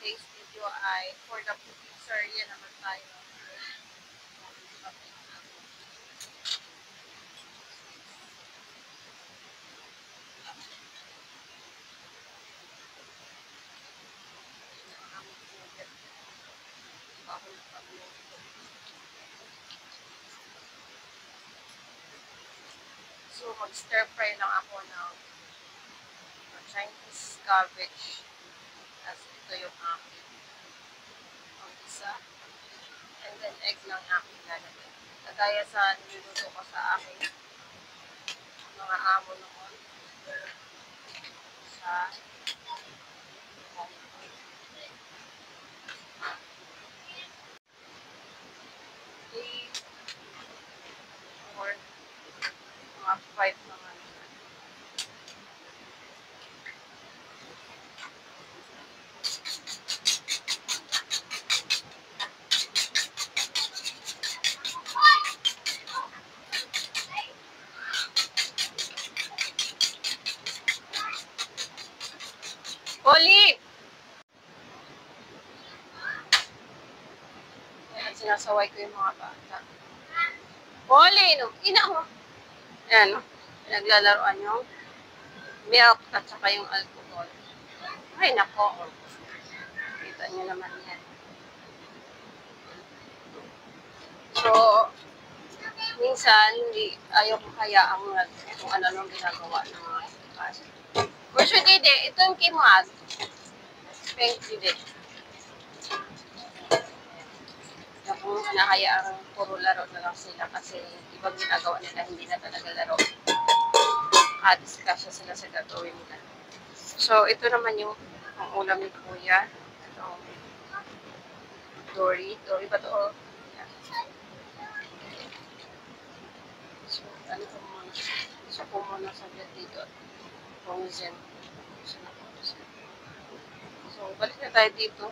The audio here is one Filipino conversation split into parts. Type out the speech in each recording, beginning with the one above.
today's video ay for the cooking area naman tayo. So, mag-stir fry lang ako ng Chinese cabbage. As ito yung aking isa. And then, egg lang aking lalagay. Kagaya sa niluluto ko sa aking mga amo noon. Sa or mga 5 naman. Oli! Ayan, sinasaway ko yung mga bata. Oli! No? Ina mo! Ayan, no? Naglalaroan yung milk at saka yung alcohol. Ay, nako. Kita nyo naman yan. So, minsan, ayaw ko hayaang kung ano nung ginagawa ng mga ikas. Verso dide, ito yung kimag. Pink dide. Kung nahayaang puro laro na lang sila kasi ibang ginagawa nila, hindi na talaga laro. Discussion sila sa gagawin nila. So, ito naman yung ang ulam ni Kuya. Ito, Dory. Dory ba ito? Yeah. So, ano ko muna? So, po muna sa dito. Frozen. So, balik na tayo dito.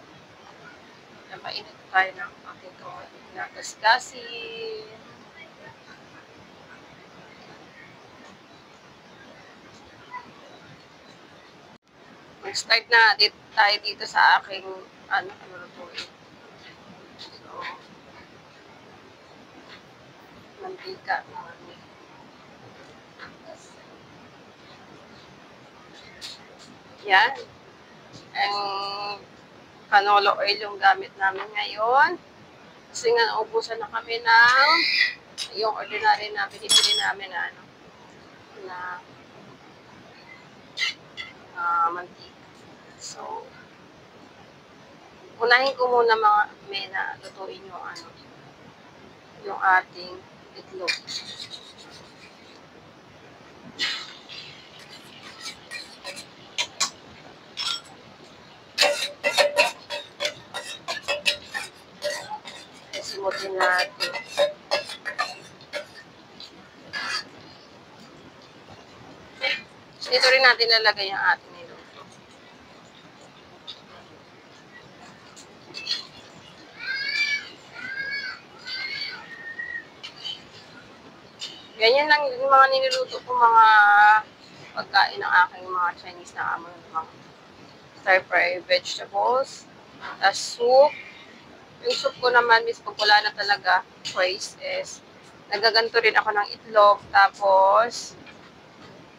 Mainit tayo ng aking kaway na gasgasin. Mag-start na tayo dito sa aking lutuin. So, mantika. Yan. Ang canola oil yung gamit namin ngayon. Kasi nga naubusan na kami ng yung ordinary na binibili namin na mantika. So, unahin ko muna mga na lutuin yung ating itlog. Simutin natin. Dito rin natin lalagay yung ating niluto. Ganyan lang yung mga niluluto ko, mga pagkain ng aking mga Chinese na amo, mga stir-fry vegetables, tas soup. Yung soup ko naman, pag wala na talaga choice is, nagaganto rin ako ng itlog, tapos,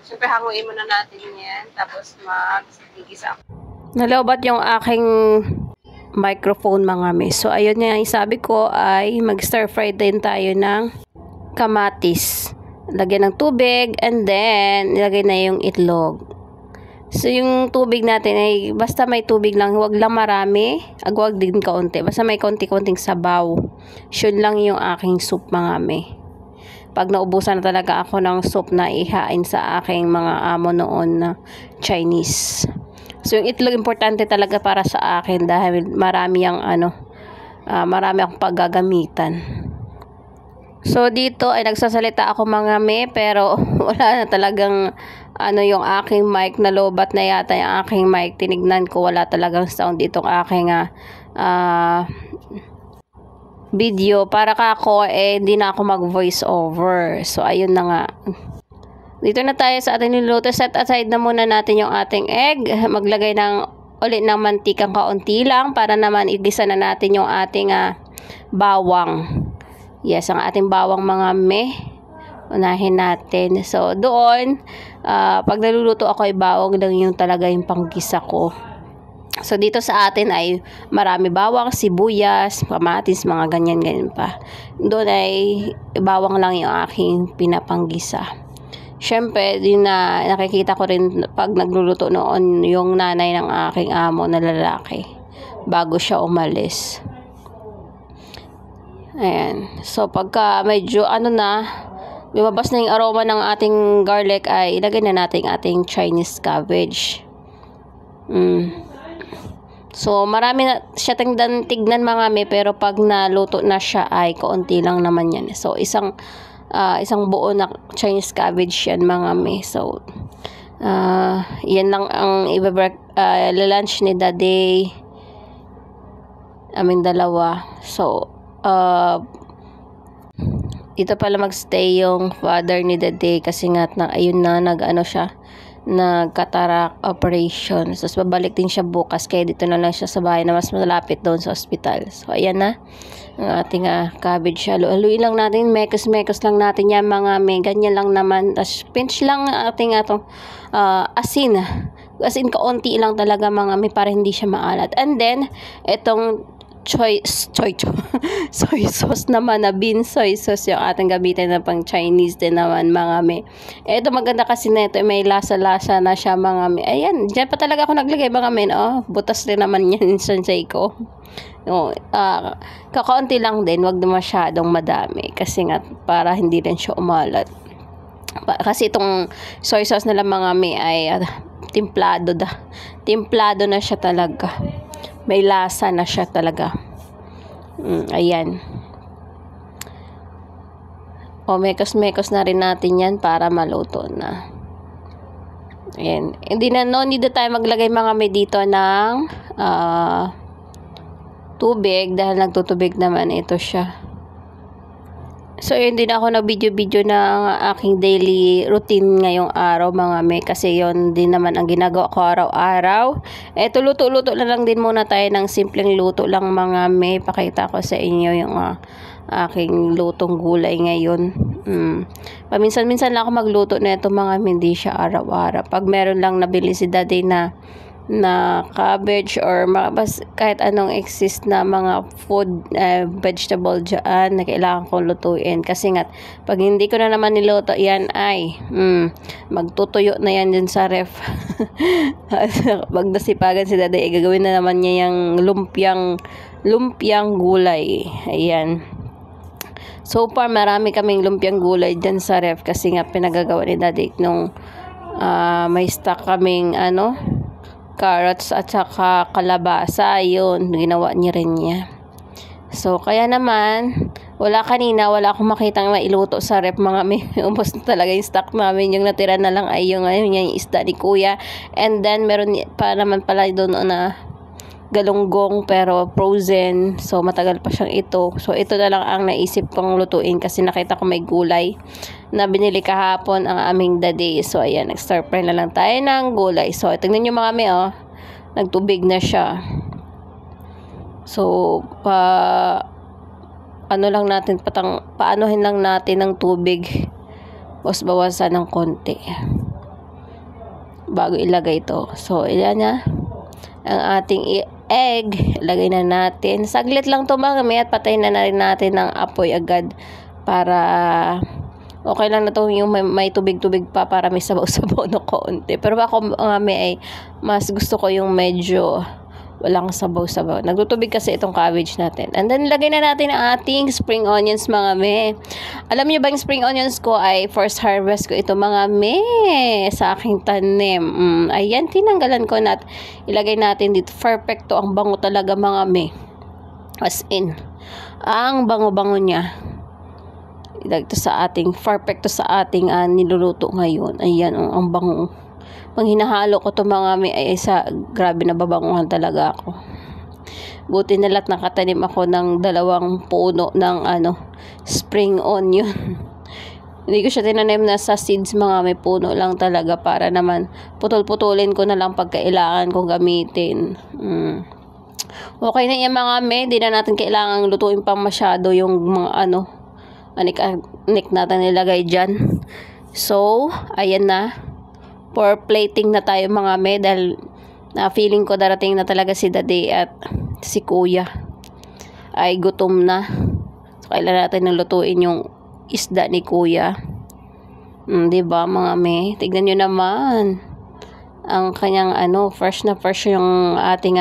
siyempre hanguin muna natin yan, tapos mag-igisa ako. Nalobat yung aking microphone mga miss. So, ayun nga, yung sabi ko ay mag-stir fry din tayo ng kamatis. Lagyan ng tubig, and then, nilagay na yung itlog. So, yung tubig natin ay basta may tubig lang. Huwag lang marami. Huwag din kaunti. Basta may konti-konting sabaw. Yun lang yung aking soup mga me. Pag naubusan na talaga ako ng soup na ihain sa aking mga amo noon na Chinese. So, yung itlog importante talaga para sa akin dahil marami marami akong paggagamitan. So, dito ay nagsasalita ako mga me, pero wala na talagang yung aking mic, na lobat na yata yung aking mic. Tinignan ko, wala talagang sound itong aking video. Para kako, hindi na ako mag voice over. So, ayun na nga. Dito na tayo sa ating niluto. Set aside na muna natin yung ating egg. Maglagay ng ulit ng mantikang kaunti lang para naman igisa na natin yung ating bawang. Yes, ang ating bawang mga me. Unahin natin. So, doon, pag naluluto ako ay bawang lang yung talaga yung panggisa ko. So, dito sa atin ay marami bawang, sibuyas, kamatis, mga ganyan-ganyan pa. Doon ay bawang lang yung aking pinapanggisa. Siyempre, din na nakikita ko rin pag nagluluto noon yung nanay ng aking amo na lalaki bago siya umalis. Ayan. So, pagka medyo lumabas na yung aroma ng ating garlic ay ilagay na natin ating Chinese cabbage. So, marami na siya tignan mga me, pero pag naluto na siya ay kaunti lang naman yan. So, isang buo na Chinese cabbage yan mga me. So, yan lang ang lunch ni Daddy. Aming dalawa. So, dito pala magstay yung father ni Daddy kasi nga ayun na nag-cataract operation. So, babalik din siya bukas kaya dito na lang siya sa bahay na mas malapit doon sa ospital. So, ayan na ang ating cabbage. Haluin lang natin, mekos lang natin yan mga may ganyan lang naman. Tapos, pinch lang ating asin. Asin kaunti lang talaga mga may para hindi siya maalat. And then, itong soy sauce naman na bean soy sauce yung ating gamitin na pang Chinese din naman mga me. Ito maganda kasi na ito may lasa-lasa na siya mga me. Ayan, dyan pa talaga ako naglagay mga men. Butas din naman yan sansay ko. Kakaunti lang din, wag na masyadong madami kasi nga para hindi rin siya umalat. Kasi itong soy sauce nila mga me ay timplado na siya talaga. May lasa na siya talaga. Ayan. Mekos na rin natin yan para maluto na. Ayan. Hindi na need na tayo maglagay mga may dito ng tubig dahil nagtutubig naman ito siya. So, yun din ako nag-video ng aking daily routine ngayong araw mga me. Kasi yun din naman ang ginagawa ko araw-araw. Eto, luto-luto na lang din muna tayo ng simpleng luto lang mga me. Pakita ko sa inyo yung aking lutong gulay ngayon. Paminsan-minsan lang ako magluto na ito mga me. Hindi siya araw-araw. Pag meron lang nabili si Daddy na cabbage or kahit anong exist na mga food vegetable dyan na kailangan kong lutuin kasi nga pag hindi ko na naman niluto yan ay magtutuyo na yan dyan sa ref. Pag nasipagan si Daddy gagawin na naman niya yung lumpiang gulay. Ayan. So far marami kaming lumpiang gulay dyan sa ref kasi nga pinagagawa ni Daddy nung may stock kaming carrots at saka kalabasa, yun, ginawa niya rin niya. So, kaya naman, wala akong makitang mailuto sa rep mga may ubos na talaga yung stock namin. Yung natira na lang ay yung isda ni Kuya. And then, meron pa naman pala doon na galunggong pero frozen. So, matagal pa siyang ito. So, ito na lang ang naisip kong lutuin kasi nakita ko may gulay na binili kahapon ang aming Daddy. So, ayan, nag-stir fry na lang tayo ng gulay. So, tingnan nyo mga kami, nagtubig na siya. So, paanohin lang natin ng tubig. Bawasan ng konti. Bago ilagay ito. So, ilan na ang ating egg. Lagay na natin. Saglit lang ito mga kami at patayin na rin natin ng apoy agad para okay lang na ito yung may tubig-tubig pa para may sabaw-sabaw na konti. Pero ako ay mas gusto ko yung medyo walang sabaw-sabaw. Nagtutubig kasi itong cabbage natin. And then, lagay na natin ang ating spring onions, mga me. Alam niyo ba yung spring onions ko ay first harvest ko ito, mga me, sa aking tanim. Ayan, tinanggalan ko na ilagay natin dito. Perfecto. Ang bango talaga, mga me. As in, ang bango-bango niya. Ilagay ito sa ating, perfecto sa ating niluluto ngayon. Ayan, ang bango. Pag hinahalo ko ito mga may grabe na babanguhan talaga ako. Buti na lahat nakatanim ako ng 2 puno ng spring onion. Hindi ko siya tinanim na sa seeds mga may puno lang talaga para naman putol-putulin ko na lang pag kailangan kong gamitin. Okay na yan mga me. Hindi na natin kailangan lutuin pang masyado yung mga anik natin nilagay dyan. So, ayan na. For plating na tayo mga me dahil feeling ko darating na talaga si Daddy at si Kuya ay gutom na. So, kailangan natin nang lutuin yung isda ni Kuya. Diba mga me? Tignan nyo naman. Ang kanyang fresh na fresh yung ating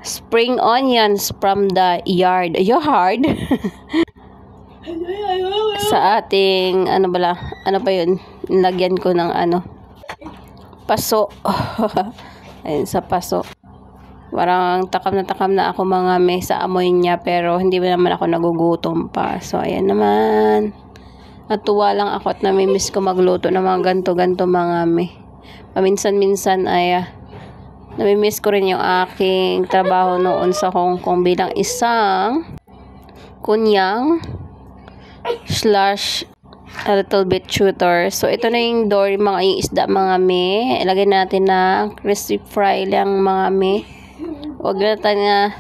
spring onions from the yard. Sa ating, ano pa yun? Nilagyan ko ng paso. Ayun, sa paso. Parang takam na ako mga me sa amoy niya, pero hindi ba naman ako nagugutom pa. So, ayan naman. Natuwa lang ako at namimiss ko magluto ng mga ganto-ganto mga me. Paminsan-minsan ay namimiss ko rin yung aking trabaho noon sa Hong Kong bilang isang kunyang / a little bit tutor. So, ito na yung yung isda mga me. Ilagay natin na crispy fry lang mga me. Huwag natin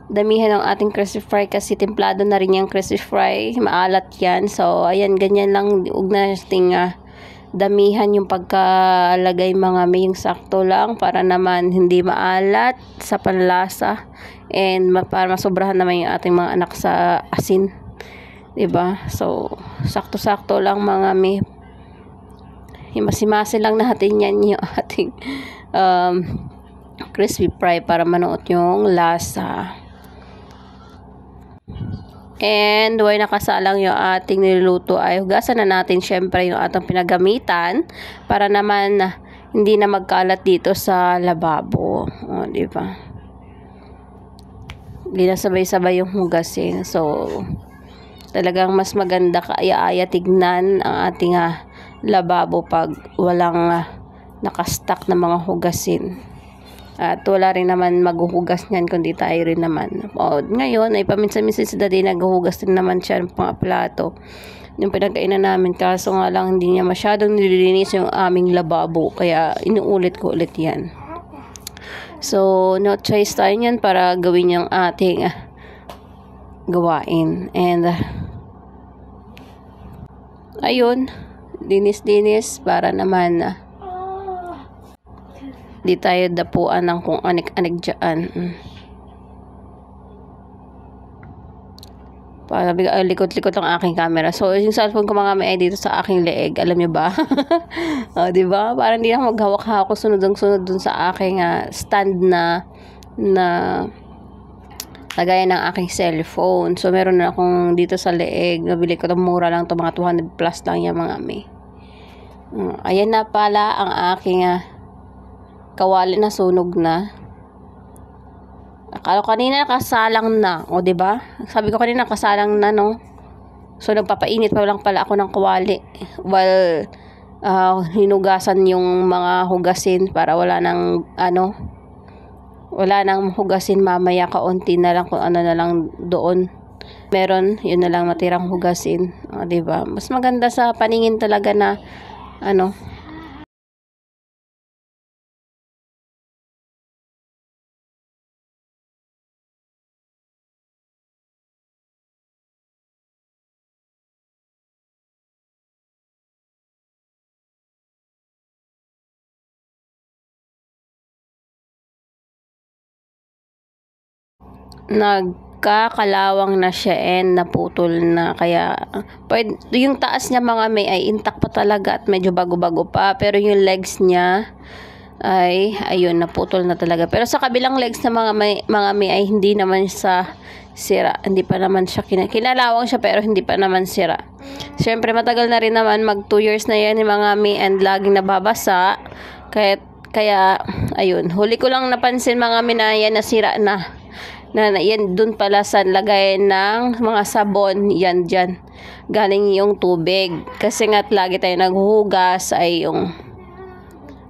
damihan ng ating crispy fry kasi templado na rin yung crispy fry. Maalat yan. So, ayan, ganyan lang. Huwag natin damihan yung pagkalagay mga me. Yung sakto lang para naman hindi maalat sa panlasa. And para masobrahan naman yung ating mga anak sa asin. Diba? So, sakto-sakto lang mga me. Himasi-masi lang natin yan yung ating crispy fry para manuot yung lasa. And way nakasalang yung ating niluluto ay hugasan na natin syempre yung ating pinagamitan para naman hindi na magkalat dito sa lababo. O, diba? Hindi na sabay-sabay yung hugasin. So, talagang mas maganda kaya tignan ang ating lababo pag walang nakastack na mga hugasin. At wala rin naman maghuhugas niyan kundi tayo rin naman. O, ngayon ay paminsan-minsan si Daddy naghuhugas din naman siya ng mga plato. Yung pinagkainan namin kaso nga lang hindi niya masyadong nililinis yung aming lababo. Kaya inuulit ko ulit yan. So, no choice tayo yan para gawin yung ating gawain. And ayun, linis-linis para naman di tayo dapuan ng kung anik-anik dyan. Likot-likot ang aking camera. So, yung cellphone ko mga may dito sa aking leeg. Alam nyo ba? Diba? Parang hindi na maghawak-hawak ko sunod-sunod dun sa aking stand na lagayan ng aking cellphone. So, meron na akong dito sa leeg. Nabili ko ito. Mura lang ito. Mga 200 plus lang yan mga may. Ayan na pala ang aking kawali na sunog na. Akala ko kanina nakasalang na. O, diba? Sabi ko kanina nakasalang na, no? So, nagpapainit pa lang pala ako ng kawali. While hinugasan yung mga hugasin para wala nang hugasin mamaya. Kaunti na lang kung ano na lang doon. Meron, yun na lang matirang hugasin. O, diba? Mas maganda sa paningin talaga na nagkakalawang na siya and naputol na, kaya yung taas niya mga may ay intact pa talaga at medyo bago-bago pa, pero yung legs niya ay ayun, naputol na talaga. Pero sa kabilang legs na mga may ay hindi naman sa sira, hindi pa naman siya kinalawang siya pero hindi pa naman sira. Siyempre matagal na rin naman, mag 2 years na yan yung mga may and laging nababasa, kaya ayun, huli ko lang napansin mga minayan na sira na yan dun pala sa lagay ng mga sabon, yan dyan galing yung tubig kasi nga't lagi tayo naghuhugas ay yung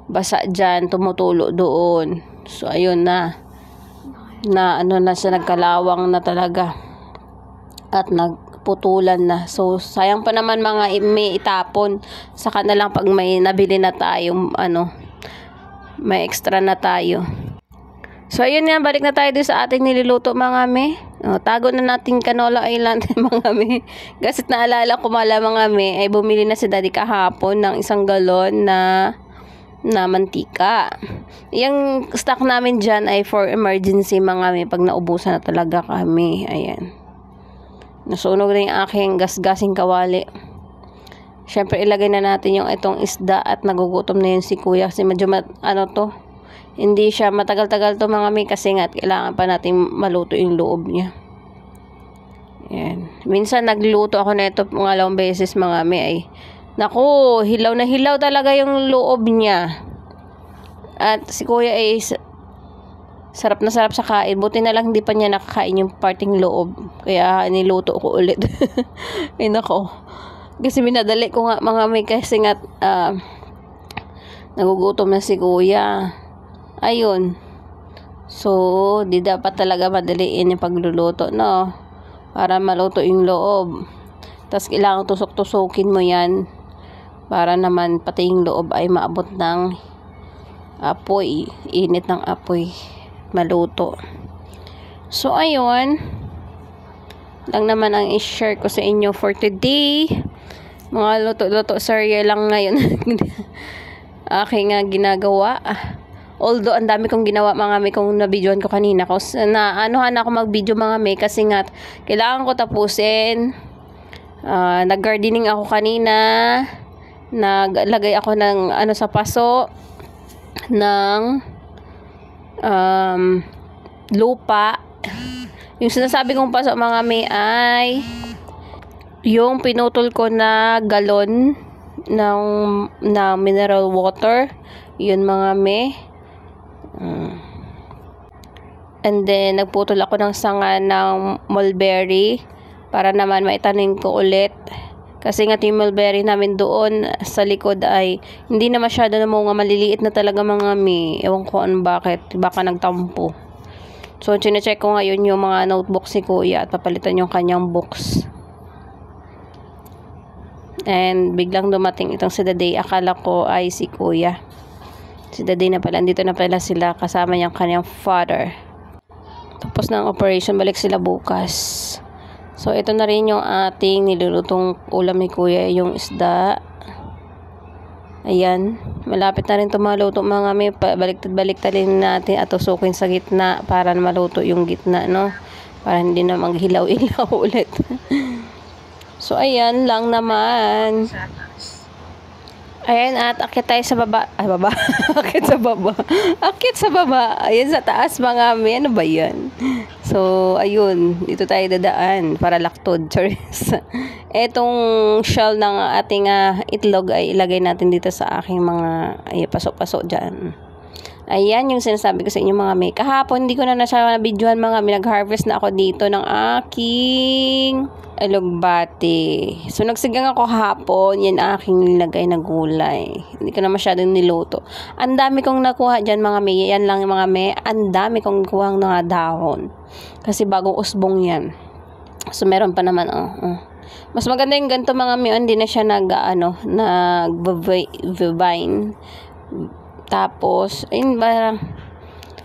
basa dyan tumutulo doon. So ayun na siya, nagkalawang na talaga at putulan na. So, sayang pa naman mga may itapon. Saka na lang pag may nabili na tayo, may extra na tayo. So, ayun nga, balik na tayo doon sa ating niluluto mga me. Tago na natin Canola Island mga me. Kasi naalala ko mga me, ay bumili na si Daddy kahapon ng 1 galon na mantika. Yung stock namin dyan ay for emergency mga me, pag naubusan na talaga kami. Ayan. Nasunog na yung aking gasgasing kawali. Syempre ilagay na natin yung itong isda at nagugutom na yun si kuya kasi medyo hindi siya matagal-tagal to mga me kasi nga kailangan pa natin maluto yung loob niya. Ayan. Minsan nagluto ako na ito 2 beses mga me ay naku, hilaw na hilaw talaga yung loob niya. At si kuya ay sarap na sarap sa kain. Buti na lang hindi pa niya nakakain yung parting loob. Kaya niluto ko ulit. Ay nako. Kasi minadali ko nga mga may kasi nga nagugutom na si kuya. Ayun. So, di dapat talaga madaliin yung pagluluto, no? Para maluto yung loob. Tapos kailangan tusok-tusukin mo yan. Para naman pati yung loob ay maabot ng apoy. Init ng apoy. Maluto. So, ayun. Lang naman ang i-share ko sa inyo for today. Mga luto-luto cereal lang ngayon. Aking ginagawa. Although, ang dami kong ginawa mga may kung na-videoan ko kanina. Anuhan ako mag-video mga may kasi nga kailangan ko tapusin. Nag-gardening ako kanina. Naglagay ako ng sa paso ng lupa. Yung sinasabi kong paso mga may ay yung pinutol ko na galon ng mineral water. Yun mga may. And then nagputol ako ng sanga ng mulberry para naman maitanim ko ulit. Kasi nga yung mulberry namin doon sa likod ay hindi na masyado na mga maliliit na talaga mga may. Ewan ko bakit. Baka nagtampo. So, chinecheck ko ngayon yung mga notebook si kuya at papalitan yung kanyang books. And biglang dumating itong si Daday. Akala ko ay si kuya. Si Daday na pala. Andito na pala sila kasama yung kanyang father. Tapos ng operation, balik sila bukas. So, ito na rin yung ating nilulutong ulam ni kuya, yung isda. Ayan. Malapit na rin ito maluto mga may. Baliktad-baliktarin natin at tusukin sa gitna para maluto yung gitna, no? Para hindi na maghilaw-ilaw ulit. So, ayan lang naman. Ayan, at akit tayo sa baba. Ay, baba. Akit sa baba. Akit sa baba. Ayan, sa taas mga may. Ano ba yan? So, ayun. Dito tayo dadaan para laktod. Charis. Etong shell ng ating itlog ay ilagay natin dito sa aking mga pasok-pasok dyan. Ayan yung sinasabi ko sa inyo mga may. Kahapon, hindi ko na siya na-videohan mga may. Nag-harvest na ako dito ng aking alugbati. So, nagsigang ako hapon. Yan aking nilagay na gulay. Hindi ko na masyadong niluto. Ang dami kong nakuha dyan mga may. Yan lang mga may. Ang dami kong kuha ng mga dahon. Kasi bagong usbong yan. So, meron pa naman. Mas maganda yung ganito mga may. Hindi na siya nag-vine. Tapos, ayun ba,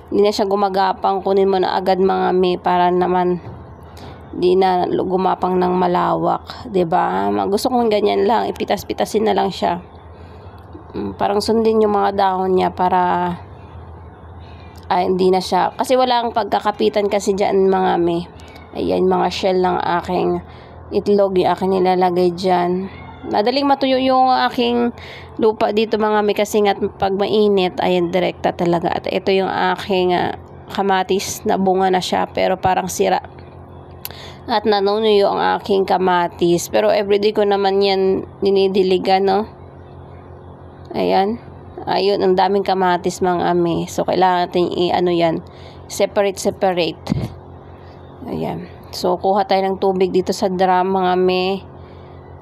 hindi na siya gumagapang. Kunin mo na agad mga may para naman di na gumapang ng malawak. Diba? Gusto kong ganyan lang. Ipitas-pitasin na lang siya. Parang sundin yung mga dahon niya para hindi na siya. Kasi walang pagkakapitan kasi dyan mga may. Ayan, mga shell lang aking itlog. Yung aking nilalagay dyan. Madaling matuyo yung aking lupa dito mga may kasi nga pag mainit, ayan, direkta talaga. At ito yung aking kamatis na bunga na siya pero parang sira. At nanunuyo ang aking kamatis. Pero everyday ko naman yan dinidiligan, no? Ayan. Ayun, ang daming kamatis mga ame. So, kailangan natin yan. Separate. Ayan. So, kuha tayo ng tubig dito sa drum mga ame.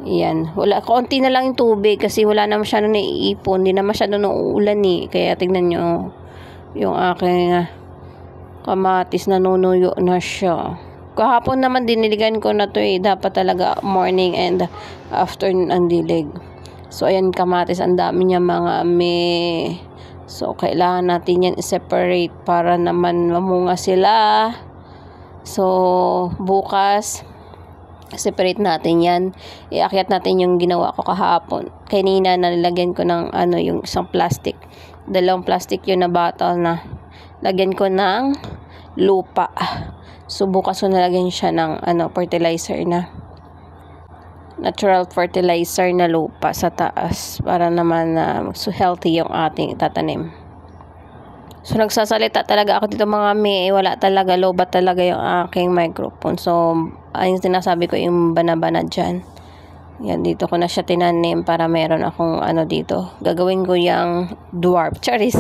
Ayan. Konti na lang yung tubig kasi wala na masyado na iipon. Hindi na masyado na uulan eh. Kaya tingnan nyo yung aking kamatis nanunuyo na siya. Kahapon naman diniligan ko na to eh. Dapat talaga morning and afternoon ang dilig. So, ayan kamatis. Ang dami niya mga may. So, kailangan natin yan i-separate para naman mamunga sila. So, bukas, separate natin yan. Iakyat natin yung ginawa ko kahapon. Kanina, nalagyan ko ng yung isang plastic. 2 plastic yun na bottle na. Lagyan ko ng lupa. So, bukas ko nalagyan siya ng fertilizer na. Natural fertilizer na lupa sa taas. Para naman so healthy yung ating tatanim. So, nagsasalita talaga ako dito mga may. Wala talaga, lobat talaga yung aking microphone. So, ayun sinasabi ko yung bana-bana dyan. Yan, dito ko na siya tinanim para meron akong dito. Gagawin ko yung dwarf. Charis.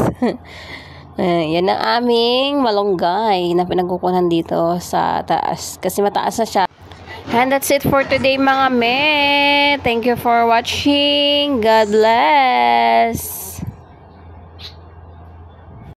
Yan ang aming malunggay na pinagkukunan dito sa taas. Kasi mataas na siya. And that's it for today mga me. Thank you for watching. God bless.